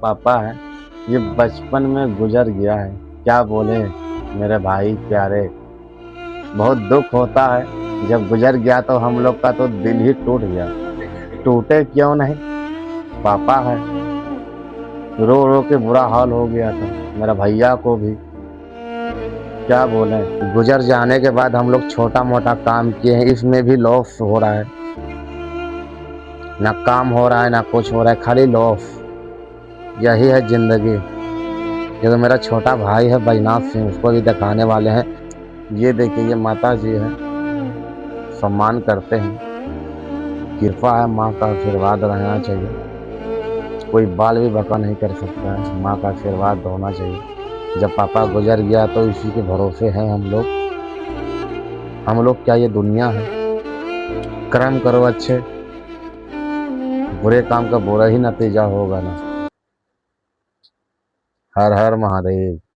पापा है, ये बचपन में गुजर गया है। क्या बोले मेरे भाई प्यारे, बहुत दुख होता है। जब गुजर गया तो हम लोग का तो दिल ही टूट गया। टूटे क्यों नहीं, पापा है। रो रो के बुरा हाल हो गया था, मेरा भैया को भी। क्या बोले, गुजर जाने के बाद हम लोग छोटा मोटा काम किए हैं, इसमें भी लॉस हो रहा है। ना काम हो रहा है ना कुछ हो रहा है, खाली लॉस। यही है जिंदगी। ये तो मेरा छोटा भाई है बैजनाथ सिंह, उसको भी दिखाने वाले हैं। ये देखिए, ये माता जी है, सम्मान करते हैं। कृपा है, माँ का आशीर्वाद रहना चाहिए। कोई बाल भी बका नहीं कर सकता है, माँ का आशीर्वाद होना चाहिए। जब पापा गुजर गया तो इसी के भरोसे हैं हम लोग। हम लोग क्या, ये दुनिया है। कर्म करो अच्छे, बुरे काम का बुरा ही नतीजा होगा ना। हर हर महादेव।